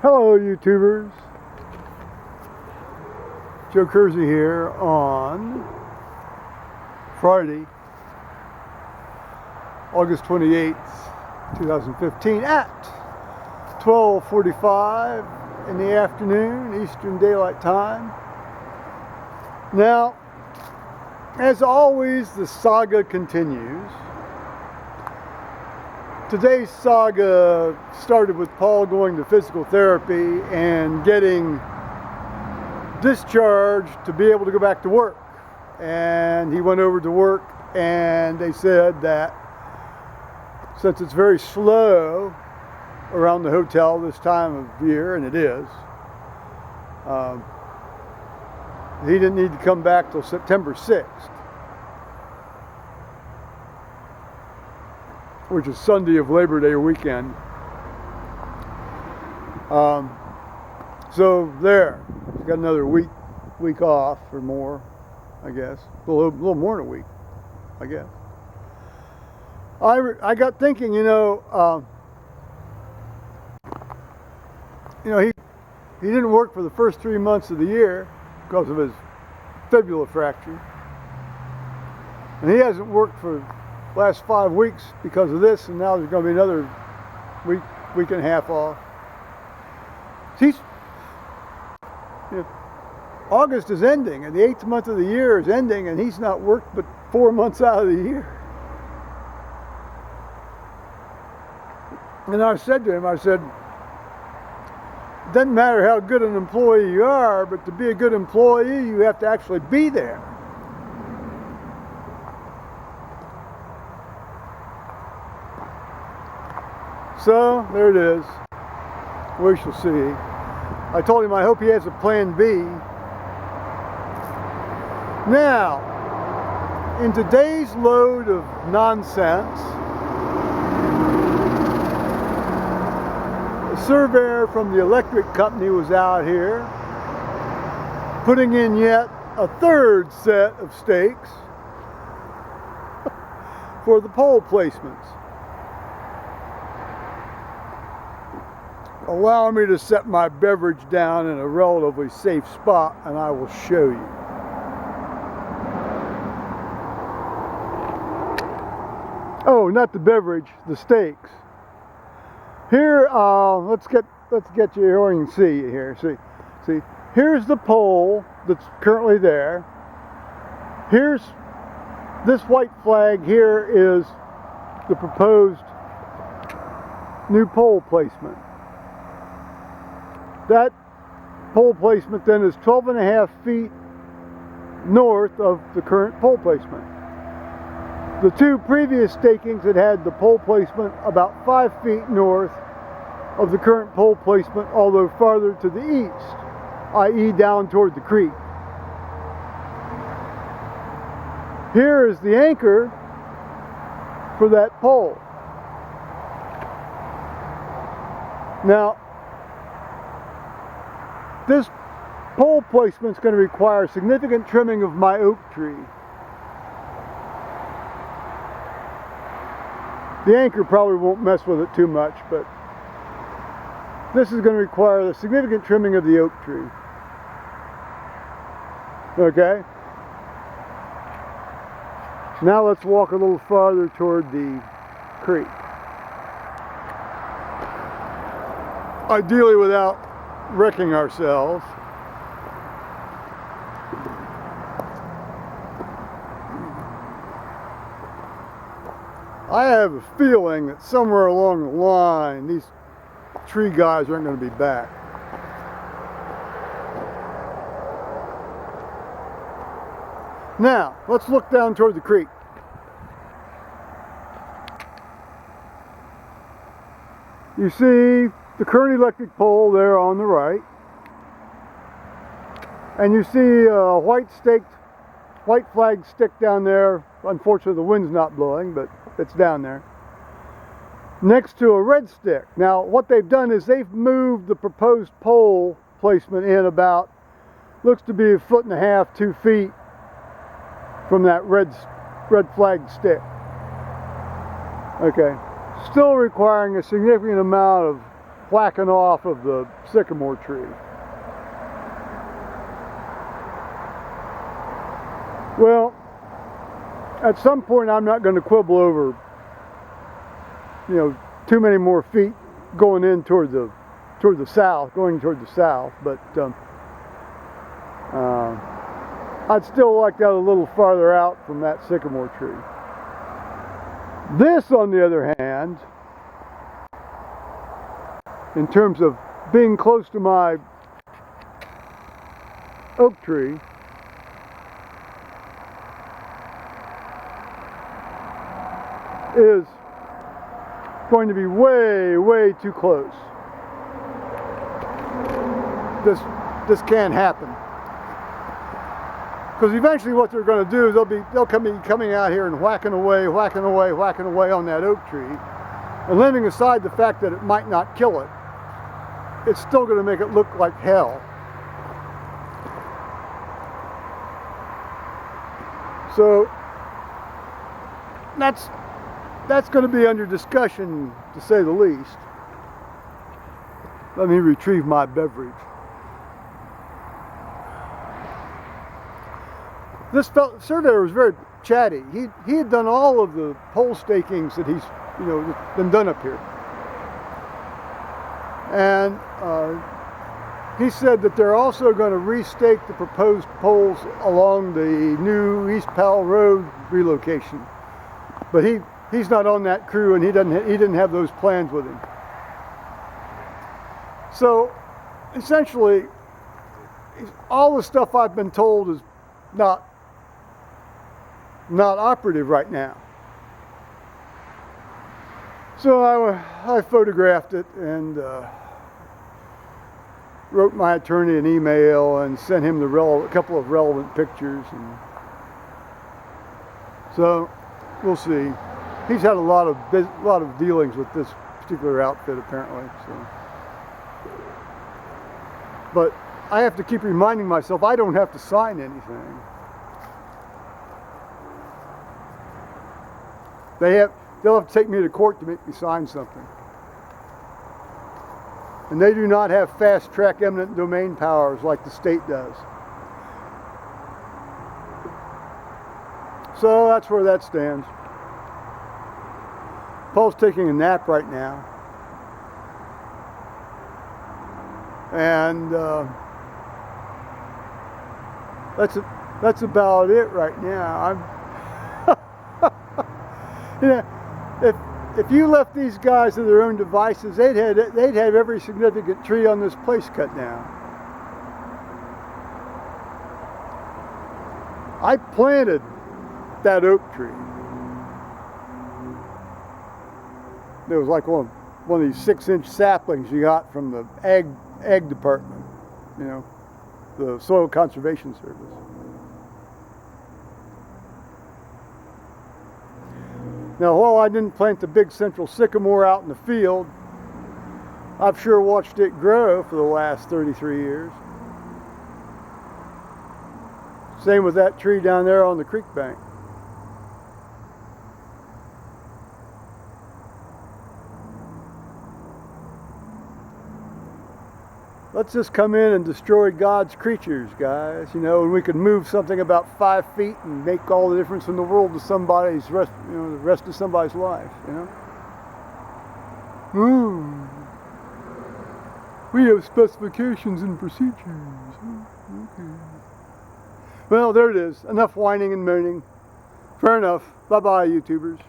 Hello YouTubers, Joe Kersey here on Friday, August 28th, 2015 at 12:45 in the afternoon, Eastern Daylight Time. Now, as always, the saga continues. Today's saga started with Paul going to physical therapy and getting discharged to be able to go back to work. And he went over to work and they said that since it's very slow around the hotel this time of year, and it is, he didn't need to come back till September 6th. Which is Sunday of Labor Day weekend. So there, he's got another week off or more, I guess. A little more than a week, I guess. I got thinking, he didn't work for the first 3 months of the year because of his fibula fracture, and he hasn't worked for last 5 weeks because of this, and now there's going to be another week and a half off. August is ending, and the 8th month of the year is ending, and he's not worked but 4 months out of the year. And I said to him, it doesn't matter how good an employee you are, but to be a good employee, you have to actually be there. So, there it is. We shall see. I told him I hope he has a plan B. Now, in today's load of nonsense, a surveyor from the electric company was out here putting in yet a third set of stakes for the pole placements. Allow me to set my beverage down in a relatively safe spot and I will show you. Oh, not the beverage, the stakes. Here, let's get you here where you can see here. See, here's the pole that's currently there. Here's this white flag. Here is the proposed new pole placement. That pole placement then is 12.5 feet north of the current pole placement. The two previous stakings had the pole placement about 5 feet north of the current pole placement, although farther to the east, i.e. down toward the creek. Here is the anchor for that pole. Now, this pole placement is going to require significant trimming of my oak tree. The anchor probably won't mess with it too much, but this is going to require a significant trimming of the oak tree. Okay? Now let's walk a little farther toward the creek. Ideally without wrecking ourselves. I have a feeling that somewhere along the line these tree guys aren't going to be back. Now, let's look down toward the creek. You see the current electric pole there on the right, and you see a white flag stick down there. Unfortunately the wind's not blowing, but it's down there next to a red stick. Now what they've done is they've moved the proposed pole placement in about, looks to be 1.5 feet, 2 feet from that red flag stick. Okay, still requiring a significant amount of whacking off of the sycamore tree. Well, at some point I'm not going to quibble over, you know, too many more feet going in toward the south, but I'd still like that a little farther out from that sycamore tree. This, on the other hand, in terms of being close to my oak tree, is going to be way, way too close. This can't happen. Because eventually what they're going to do is they'll be coming out here and whacking away on that oak tree, and leaving aside the fact that it might not kill it, it's still going to make it look like hell. So that's going to be under discussion, to say the least. Let me retrieve my beverage. This surveyor was very chatty. He had done all of the pole stakings that he's been done up here, and he said that they're also going to restake the proposed poles along the new East Powell Road relocation. But he's not on that crew, and he didn't have those plans with him. So essentially, all the stuff I've been told is not operative right now. So I photographed it and wrote my attorney an email and sent him a couple of relevant pictures, and so we'll see. He's had a lot of dealings with this particular outfit apparently. So, but I have to keep reminding myself I don't have to sign anything. They'll have to take me to court to make me sign something. And they do not have fast-track eminent domain powers like the state does. So that's where that stands. Paul's taking a nap right now. And that's about it right now. If you left these guys to their own devices, they'd have every significant tree on this place cut down. I planted that oak tree. It was like one of these 6-inch saplings you got from the ag department, the Soil Conservation Service. Now, while I didn't plant the big central sycamore out in the field, I've sure watched it grow for the last 33 years. Same with that tree down there on the creek bank. Let's just come in and destroy God's creatures, guys. And we could move something about 5 feet and make all the difference in the world to somebody's the rest of somebody's life. We have specifications and procedures. Okay. Well, there it is. Enough whining and moaning. Fair enough. Bye-bye, YouTubers.